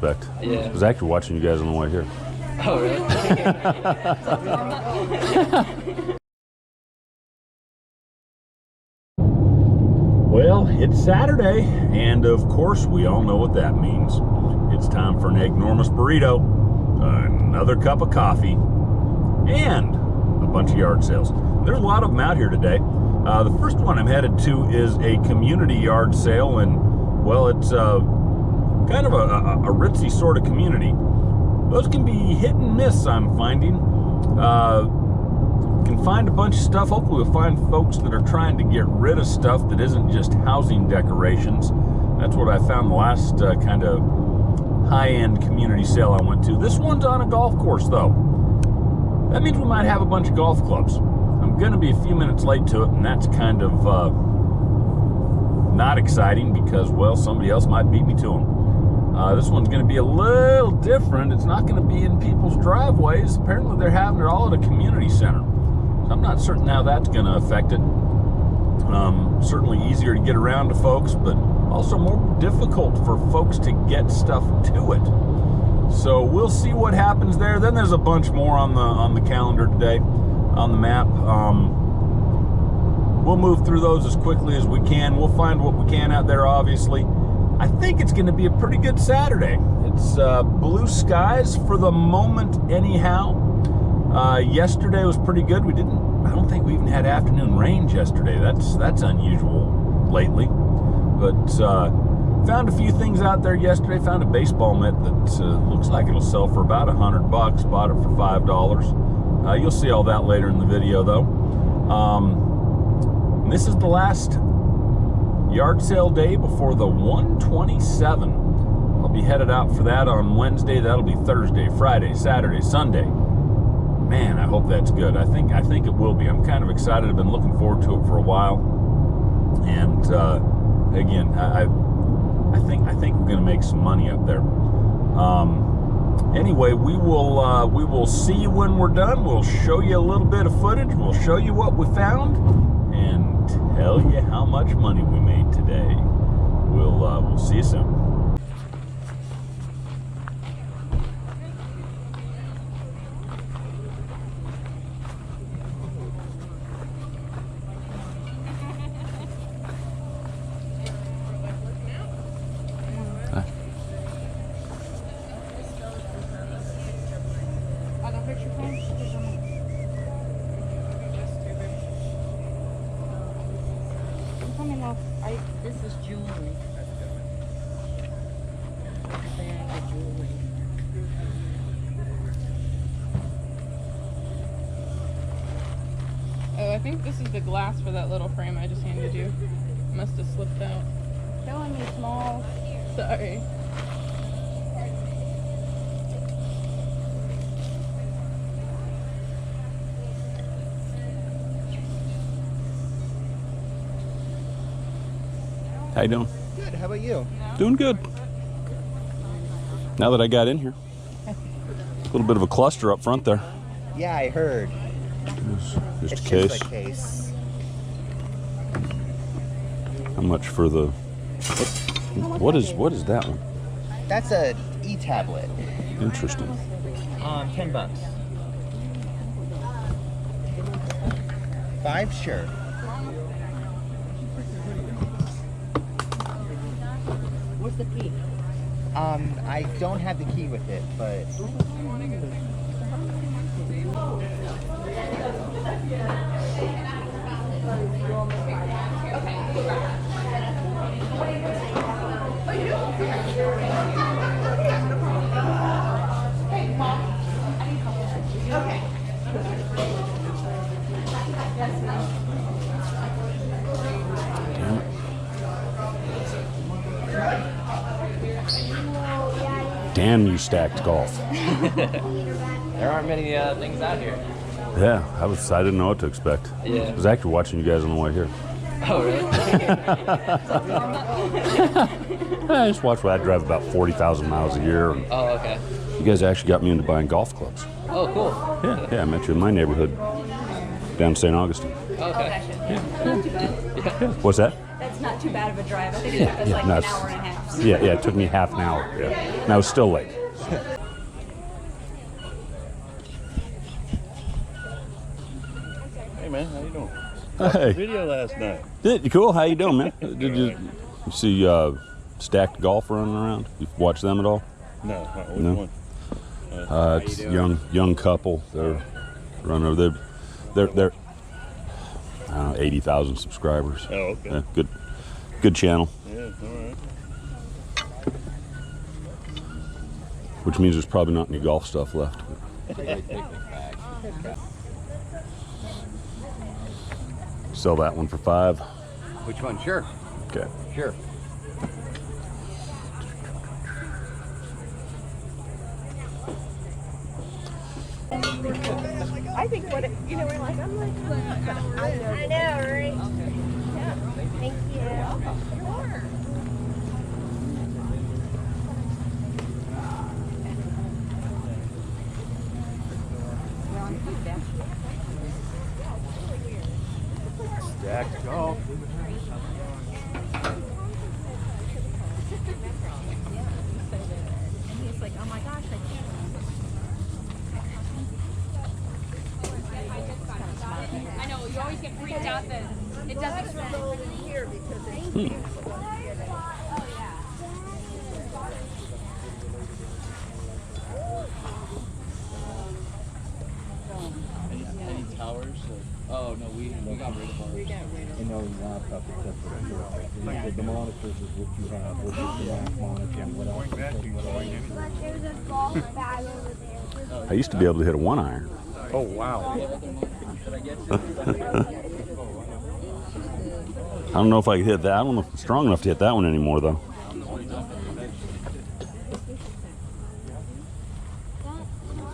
expect. Yeah. I was actually watching you guys on the way here. Oh, really? Well, it's Saturday, and of course, we all know what that means. It's time for an enormous burrito, another cup of coffee, and a bunch of yard sales. There's a lot of them out here today. The first one I'm headed to is a community yard sale, and, well, it's kind of a ritzy sort of community. Those can be hit and miss, I'm finding. Can find a bunch of stuff. Hopefully we'll find folks that are trying to get rid of stuff that isn't just housing decorations. That's what I found the last kind of high-end community sale I went to. This one's on a golf course, though. That means we might have a bunch of golf clubs. I'm going to be a few minutes late to it, and that's kind of not exciting because, well, somebody else might beat me to them. This one's going to be a little different. It's not going to be in people's driveways. Apparently they're having it all at a community center. So I'm not certain how that's going to affect it. Certainly easier to get around to folks, but also more difficult for folks to get stuff to it. So we'll see what happens there. Then there's a bunch more on the calendar today, on the map. We'll move through those as quickly as we can. We'll find what we can out there, obviously. I think it's going to be a pretty good Saturday. It's blue skies for the moment anyhow. Yesterday was pretty good. I don't think we even had afternoon rain yesterday. That's unusual lately. But found a few things out there yesterday. Found a baseball mitt that looks like it'll sell for about $100. Bought it for $5. You'll see all that later in the video, though. This is the last yard sale day before the 127. I'll be headed out for that on Wednesday. That'll be Thursday, Friday, Saturday, Sunday. Man, I hope that's good. I think it will be. I'm kind of excited. I've been looking forward to it for a while. And again, I think we're going to make some money up there. Anyway, we will see you when we're done. We'll show you a little bit of footage. We'll show you what we found and tell you how much money we made today. We'll see you soon. This is jewelry. Oh, I think this is the glass for that little frame I just handed you. Must have slipped out. Showing me small. Sorry. How you doing? Good. How about you? Doing good. Now that I got in here. A little bit of a cluster up front there. Yeah, I heard. Just It's a case. just a case. How much for the... What is that one? That's a e-tablet. Interesting. $10. 5, sure. Where's the key? I don't have the key with it, but Damn you stacked golf. There aren't many things out here. Yeah, I didn't know what to expect. Yeah. I was actually watching you guys on the way here. Oh, really? I just watch what I drive about 40,000 miles a year. And Oh, okay. you guys actually got me into buying golf clubs. Oh, cool. Yeah, I met you in my neighborhood down in St. Augustine. Okay. What's that? That's That's not too bad of a drive. I think it took us like no, an hour and a half. Yeah, it took me half an hour. Yeah. And I was still late. Hey man, how you doing? Hey. Video last night. You cool? How you doing, man? Did you see Stacked Golf running around? You watch them at all? No, which No. one? It's young couple. They're running over. They're I don't know, 80,000 subscribers. Oh, okay. Yeah, good channel. Yeah, all right. Which means there's probably not any golf stuff left. Sell that one for $5. Which one? Sure. Okay. Sure. I think what you know, we're like, I'm like, I know, right? Yeah. Thank you. Stacked golf. He's like, oh my gosh, I can't. I know, you always get freaked out that it doesn't smell. Any towers? Oh no, we got rid of ours. You know, laptop except for the short. The monitors is what you have, which is the Mac monitor and what else. There's a golf bag over there. I used to be able to hit a 1-iron. Oh wow. I don't know if I could hit that. I don't know if I'm strong enough to hit that one anymore, though.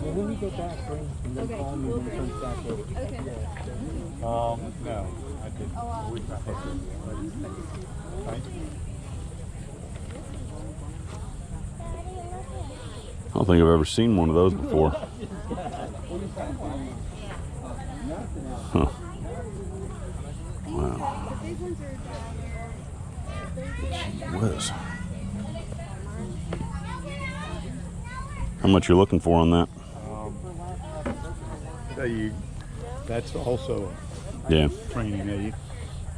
Well, when we go back, and then call me when it comes back over. No, I didn't. I don't think I've ever seen one of those before. Huh. Wow. Gee whiz. How much you looking for on that? Tell you, that's also Yeah, a training aid.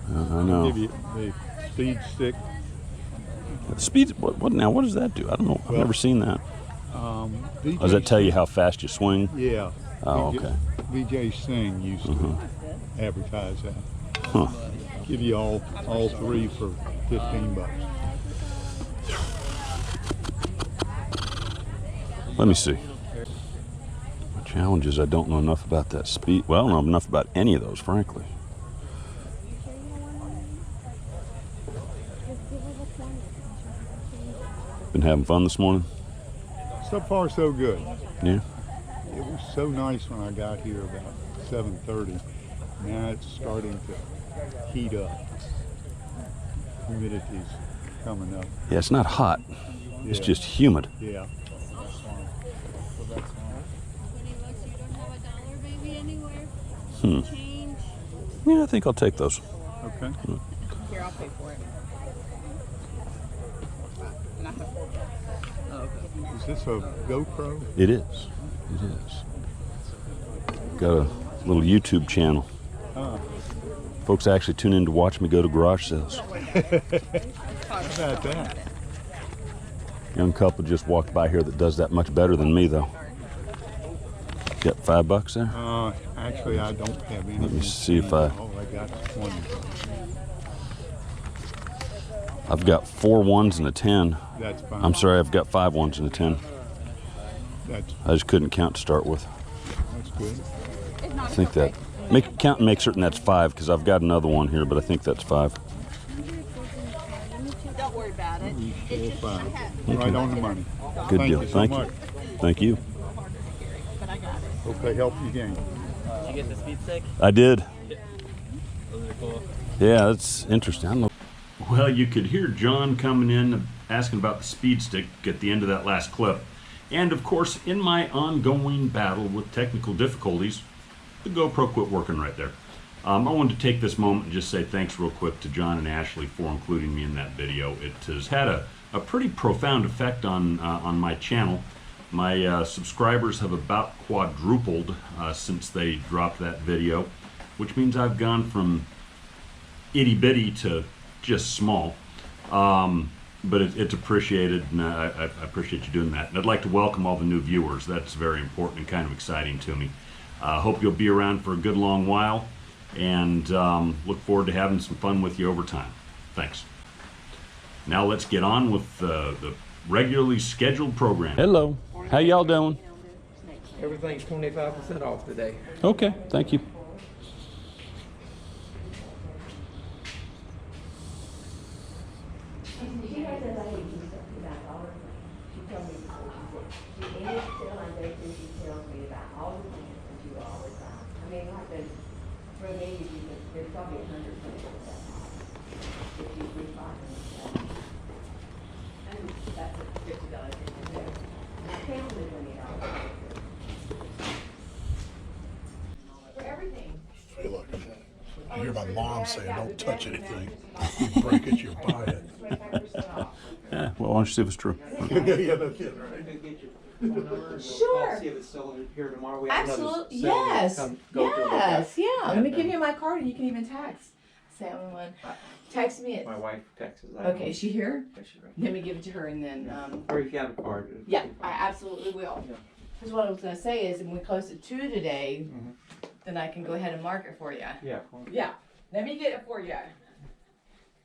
I know. Give you the speed stick. Speed. What now? What does that do? I don't know. I've Well, never seen that. VJ Does that tell you how fast you swing? Yeah. Oh, VJ okay. VJ Singh used to advertise that. Huh. Give you all three for $15. Let me see. My challenge is I don't know enough about that speed. Well, I don't know enough about any of those, frankly. Been having fun this morning? So far, so good. Yeah. It was so nice when I got here about 7:30. Now it's starting to heat up. Humidity's coming up. Yeah, it's not hot. It's Yeah. just humid. Yeah. Hmm. Yeah, I think I'll take those. Okay. Here, I'll pay for it. And I have 4 bucks. Oh, okay. Is this a GoPro? It is. It is. Got a little YouTube channel. Huh. Folks actually tune in to watch me go to garage sales. How about that? Young couple just walked by here that does that much better than me, though. Got $5 there? Actually, I don't have any. Let me see if I- All I got is 20. I've got 4 ones and a 10. That's fine. I'm sorry, I've got 5 ones and a 10. That's I just couldn't count to start with. good. I think that. Count and make certain that's 5 because I've got another one here, but I think that's 5. Don't worry about it. It's just 4, 5. Right on the money. Good Thank deal. you so Thank much. you. Thank you. but I got it. Hope they help you gain. Did you get the speed stick? I did. Those are cool. Yeah, that's interesting. I don't know. Well, you could hear John coming in asking about the speed stick at the end of that last clip. And of course, in my ongoing battle with technical difficulties, the GoPro quit working right there. I wanted to take this moment and just say thanks real quick to John and Ashley for including me in that video. It has had a pretty profound effect on my channel. My subscribers have about quadrupled since they dropped that video, which means I've gone from itty bitty to just small. But it's appreciated, and I appreciate you doing that. And I'd like to welcome all the new viewers. That's very important and kind of exciting to me. Hope you'll be around for a good long while, and look forward to having some fun with you over time. Thanks. Now let's get on with the regularly scheduled program. Hello. How y'all doing? Everything's 25% off today. Okay, thank you. She has a lady who talks about all the things. She told me before, she said, any sale I go to, she tells me about all the things that you always buy. I mean, like the, for me, there's probably 100 things that if you rebuy them. And that's a $50 difference there. And I can't live $20. For everything. Hey, look, I hear my mom say, don't touch anything. You break it, you buy it. Yeah, well, why don't you see if it's true? Yeah, no kidding, right? Sure. See if it's still here tomorrow. We Absolutely, yes, yes, yeah. Let me give you my card and you can even text. 7-1. Text me My it. wife texts. Okay, is she here? Yeah, she's right. Let me give it to her and then, Or if you have a card. yeah, I absolutely will. Yeah. Because what I was gonna say is, when we close at 2 today, then I can go ahead and mark it for you. Yeah. Well, Yeah, let me get it for you. yeah,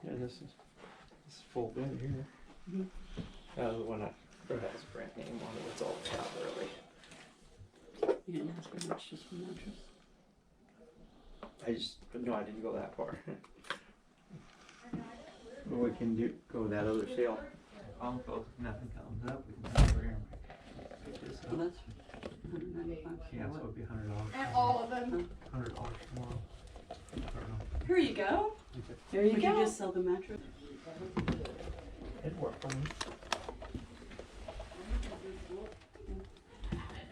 this is full bed here. The one I has a brand name on it. It's all top early. You didn't ask how much just for mattress. I just no, I didn't go that far. Well, we can go that other sale. I'll go. If nothing comes up, we can go over here. Well, that's 195. Yeah, so it'll be $100. And all of them. $100 tomorrow. Here you go. There you Would go. you just sell the mattress? It'd work for me.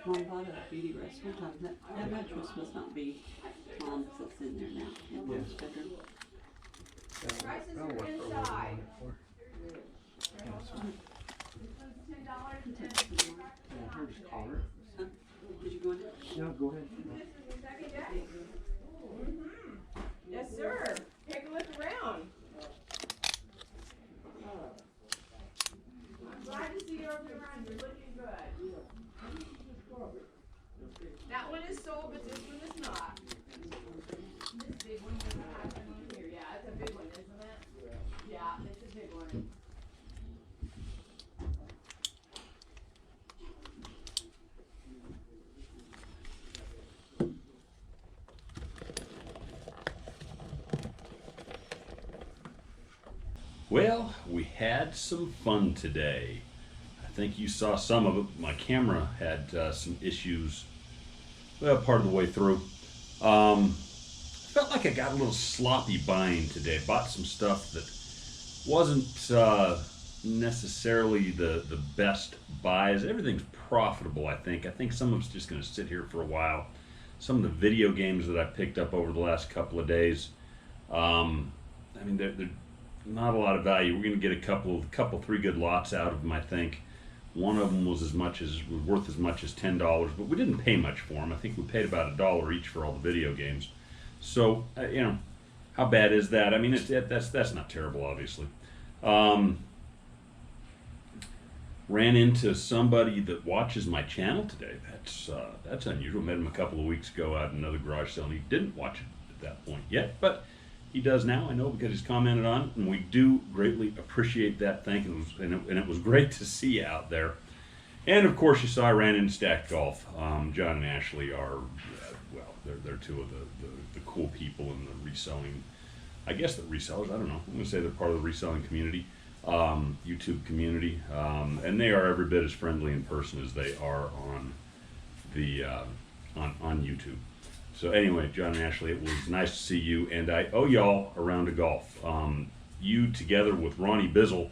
Mom bought a beauty rest one time. That mattress must not be Mom's that's in there now. In Mom's bedroom. That'll work for what we want it for. Yeah, here's the collar. Huh? Did you go in? Yeah, go ahead. Yes, sir. Take a look around. I'm glad to see you over around. You're looking good. That one is sold, but this one is not. This big one doesn't have one on here. Yeah, it's a big one, isn't it? Yeah, it's a big one. Well, we had some fun today. I think you saw some of it. My camera had some issues, well, part of the way through. Felt like I got a little sloppy buying today. Bought some stuff that wasn't necessarily the best buys. Everything's profitable, I think. I think some of it's just going to sit here for a while. Some of the video games that I picked up over the last couple of days, I mean, they're not a lot of value. We're going to get a couple, 3 good lots out of them, I think. One of them was worth as much as $10, but we didn't pay much for them. I think we paid about $1 each for all the video games. So, you know, how bad is that? I mean, that's not terrible, obviously. Ran into somebody that watches my channel today. That's unusual. Met him a couple of weeks ago out in another garage sale, and he didn't watch it at that point yet, but he does now, I know, because he's commented on it, and we do greatly appreciate that. Thank you, and it was great to see you out there. And of course, you saw I ran into Stacked Golf. John and Ashley are, well, they're two of the cool people in the reselling. I guess the resellers. I don't know. I'm going to say they're part of the reselling community, YouTube community, and they are every bit as friendly in person as they are on the on YouTube. So anyway, John and Ashley, it was nice to see you, and I owe y'all a round of golf. You, together with Ronnie Bizzle,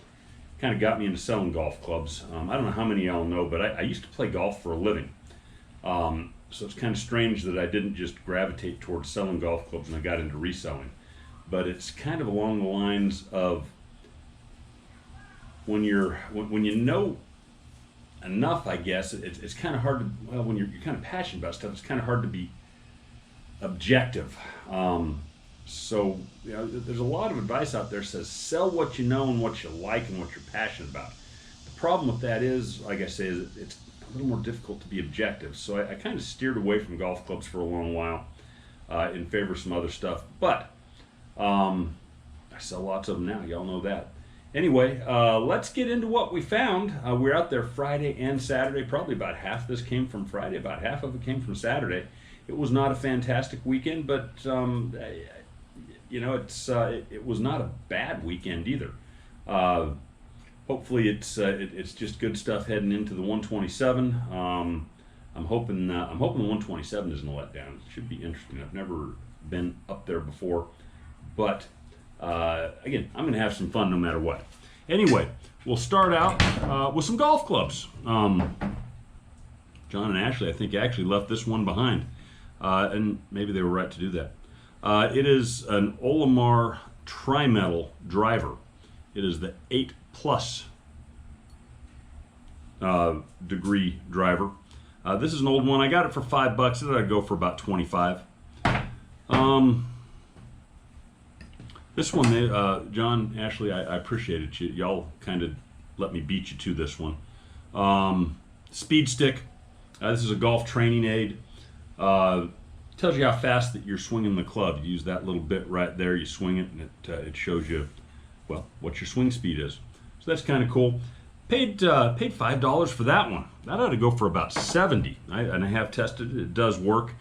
kind of got me into selling golf clubs. I don't know how many of y'all know, but I used to play golf for a living. So it's kind of strange that I didn't just gravitate towards selling golf clubs and I got into reselling. But it's kind of along the lines of when you know enough, I guess, it's kind of hard to, well, when you're kind of passionate about stuff, it's kind of hard to be objective. So, you know, there's a lot of advice out there that says sell what you know and what you like and what you're passionate about. The problem with that is, like I say, is it's a little more difficult to be objective. So I kind of steered away from golf clubs for a long while in favor of some other stuff. But I sell lots of them now. Y'all know that. Anyway, let's get into what we found. We were out there Friday and Saturday. Probably about half this came from Friday. About half of it came from Saturday. It was not a fantastic weekend, but you know, it was not a bad weekend either. Hopefully, it's just good stuff heading into the 127. I'm hoping the 127 isn't a letdown. It should be interesting. I've never been up there before, but again, I'm going to have some fun no matter what. Anyway, we'll start out with some golf clubs. John and Ashley, I think, actually left this one behind, and maybe they were right to do that. It is an Olimar Tri-Metal driver. It is the 8+ degree driver. This is an old one. I got it for $5. It ought to go for about 25. This one, John, Ashley, I appreciate it. Y'all kind of let me beat you to this one. Speed stick. This is a golf training aid. Tells you how fast that you're swinging the club. You use that little bit right there. You swing it, and it shows you, well, what your swing speed is. So that's kind of cool. Paid $5 for that one. That ought to go for about 70. And I have tested it. It does work.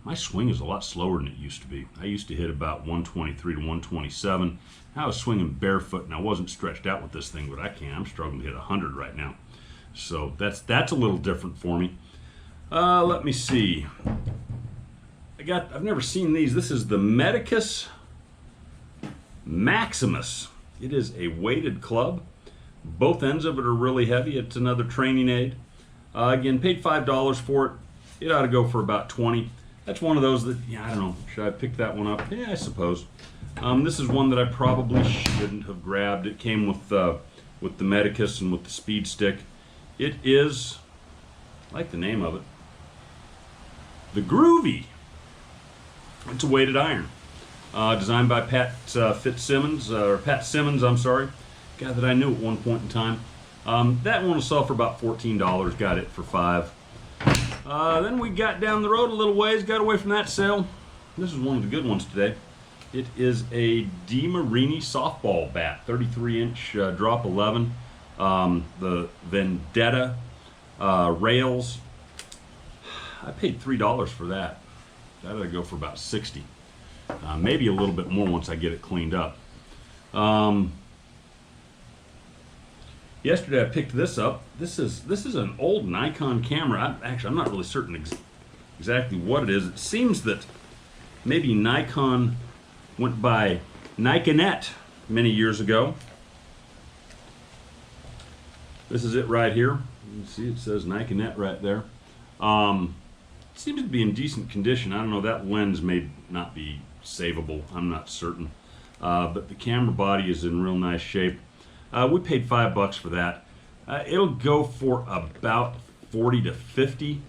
My swing is a lot slower than it used to be. I used to hit about 123 to 127. I was swinging barefoot, and I wasn't stretched out with this thing, but I'm struggling to hit 100 right now. So that's a little different for me. Let me see. I've never seen these. This is the Medicus Maximus. It is a weighted club. Both ends of it are really heavy. It's another training aid. Again, paid $5 for it. It ought to go for about 20. That's one of those that, yeah, I don't know. Should I pick that one up? Yeah, I suppose. This is one that I probably shouldn't have grabbed. It came with the Medicus and with the speed stick. It is, I like the name of it, the Groovy. It's a weighted iron, designed by Pat Simmons, I'm sorry, guy that I knew at one point in time. That one will sell for about $14. Got it for $5. Then we got down the road a little ways, got away from that sale. This is one of the good ones today. It is a DeMarini softball bat, 33-inch drop 11. The Vendetta rails. I paid $3 for that. That ought to go for about 60. Maybe a little bit more once I get it cleaned up. Yesterday I picked this up. This is an old Nikon camera. I'm not really certain exactly what it is. It seems that maybe Nikon went by Nikonet many years ago. This is it right here. You can see it says Nikonet right there. It seems to be in decent condition. I don't know, that lens may not be savable. I'm not certain. But the camera body is in real nice shape. We paid $5 for that. It'll go for about 40 to 50.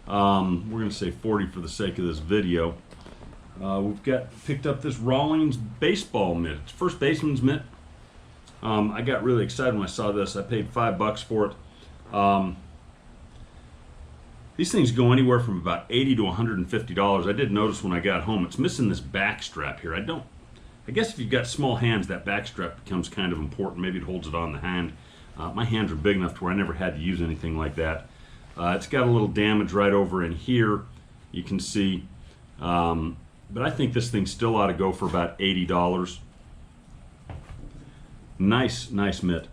We're going to say 40 for the sake of this video. We've picked up this Rawlings baseball mitt. It's first baseman's mitt. I got really excited when I saw this. I paid $5 for it. These things go anywhere from about $80 to $150. I did notice when I got home, it's missing this back strap here. I guess if you've got small hands, that back strap becomes kind of important. Maybe it holds it on the hand. My hands are big enough to where I never had to use anything like that. It's got a little damage right over in here, you can see. But I think this thing still ought to go for about $80. Nice mitt.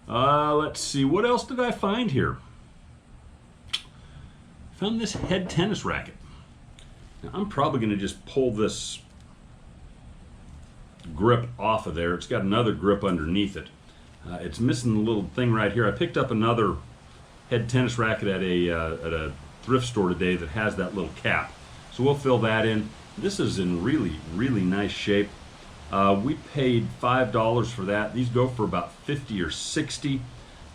Let's see, what else did I find here? Found this head tennis racket. Now, I'm probably going to just pull this grip off of there. It's got another grip underneath it. It's missing the little thing right here. I picked up another head tennis racket at a thrift store today that has that little cap. So we'll fill that in. This is in really, really nice shape. We paid $5 for that. These go for about 50 or 60.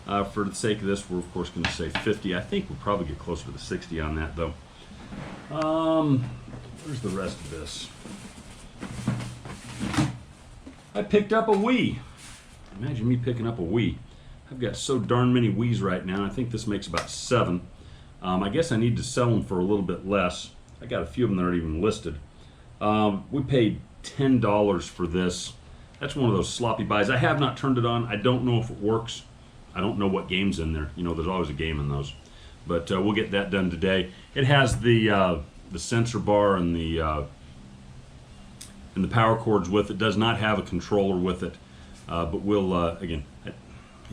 For the sake of this, we're of course going to say 50. I think we'll probably get closer to the 60 on that though. Where's the rest of this? I picked up a Wii. Imagine me picking up a Wii. I've got so darn many Wiis right now. I think this makes about 7. I guess I need to sell them for a little bit less. I got a few of them that aren't even listed. We paid $10 for this. That's one of those sloppy buys. I have not turned it on. I don't know if it works. I don't know what game's in there. You know, there's always a game in those. But we'll get that done today. It has the sensor bar and the power cords with it. Does not have a controller with it. But we'll, again,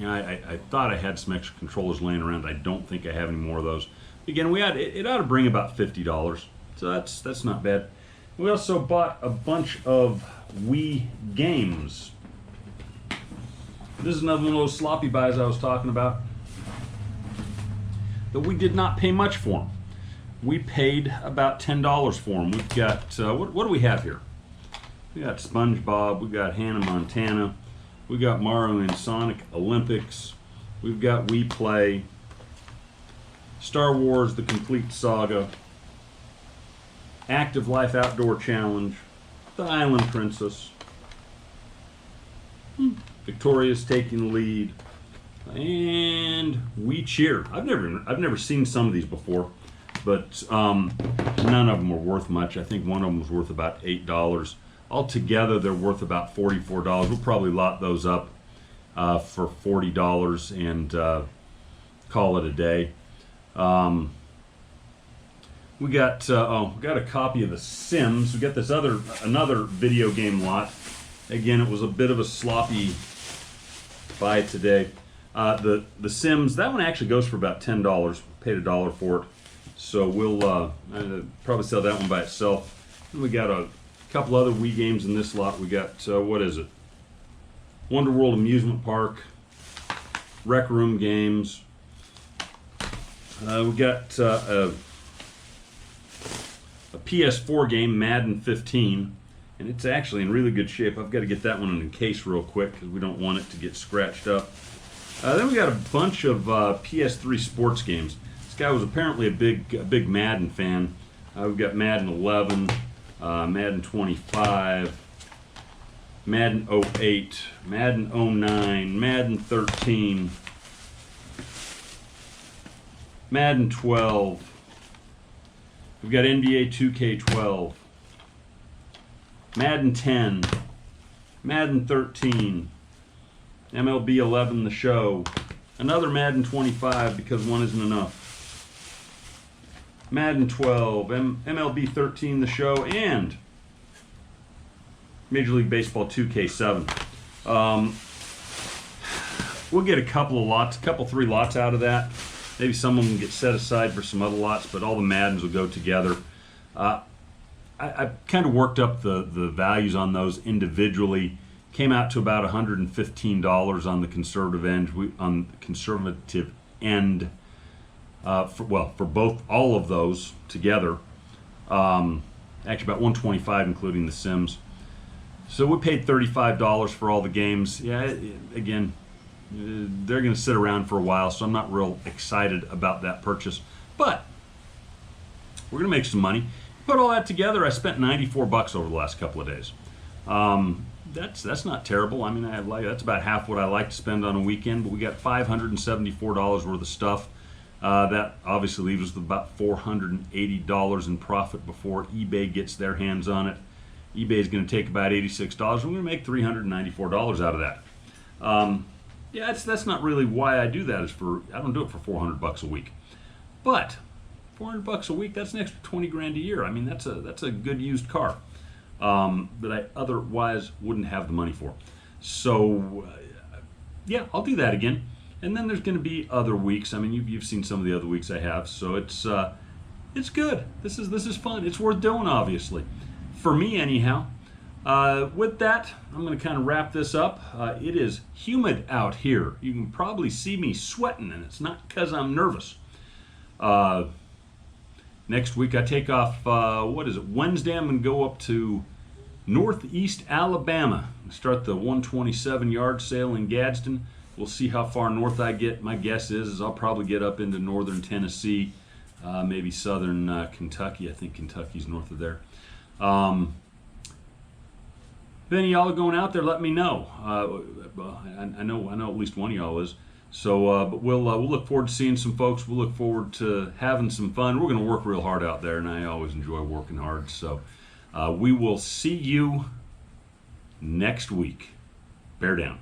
I thought I had some extra controllers laying around. I don't think I have any more of those. Again, it ought to bring about $50. So that's not bad. We also bought a bunch of Wii games. This is another one of those sloppy buys I was talking about. But we did not pay much for them. We paid about $10 for them. We've got, what do we have here? We got SpongeBob, we got Hannah Montana, we got Mario and Sonic Olympics, we've got Wii Play, Star Wars The Complete Saga, Active Life Outdoor Challenge, The Island Princess, Victoria's Taking the Lead, and Wii Cheer. I've never seen some of these before, but none of them were worth much. I think one of them was worth about $8. Altogether, they're worth about $44. We'll probably lot those up for $40 and call it a day. We got a copy of The Sims. We got this another video game lot. Again, it was a bit of a sloppy buy today. The Sims, that one actually goes for about $10. Paid $1 for it, so we'll probably sell that one by itself. And we got a couple other Wii games in this lot. We got what is it? Wonder World Amusement Park, Rec Room games. We got a PS4 game, Madden 15, and it's actually in really good shape. I've got to get that one in a case real quick because we don't want it to get scratched up. Then we got a bunch of PS3 sports games. This guy was apparently a big Madden fan. We've got Madden 11, Madden 25, Madden 08, Madden 09, Madden 13, Madden 12. We've got NBA 2K12, Madden 10, Madden 13, MLB 11 The Show, another Madden 25 because one isn't enough, Madden 12, MLB 13 The Show, and Major League Baseball 2K7. We'll get a couple 3 lots out of that. Maybe some of them get set aside for some other lots, but all the Maddens will go together. I kind of worked up the values on those individually. Came out to about $115 on the conservative end. For all of those together. Actually, about $125 including the Sims. So we paid $35 for all the games. Yeah, again, they're going to sit around for a while, so I'm not real excited about that purchase. But we're going to make some money. Put all that together, I spent $94 over the last couple of days. That's not terrible. I mean, that's about half what I like to spend on a weekend. But we got $574 worth of stuff. That obviously leaves us with about $480 in profit before eBay gets their hands on it. eBay is going to take about $86. We're going to make $394 out of that. Yeah, that's not really why I do that. I don't do it for $400 a week, but $400 a week, that's an extra 20 grand a year. I mean, that's a good used car that I otherwise wouldn't have the money for. So yeah, I'll do that again. And then there's going to be other weeks. I mean, you've seen some of the other weeks I have, so it's good. This is fun. It's worth doing, obviously, for me anyhow. With that, I'm going to kind of wrap this up. It is humid out here. You can probably see me sweating, and it's not because I'm nervous. Next week I take off, Wednesday I'm going to go up to Northeast Alabama. Start the 127 yard sale in Gadsden. We'll see how far north I get. My guess is I'll probably get up into northern Tennessee, maybe southern Kentucky. I think Kentucky's north of there. If any of y'all are going out there, let me know. I know at least one of y'all is. So, but we'll look forward to seeing some folks. We'll look forward to having some fun. We're going to work real hard out there, and I always enjoy working hard. So, we will see you next week. Bear down.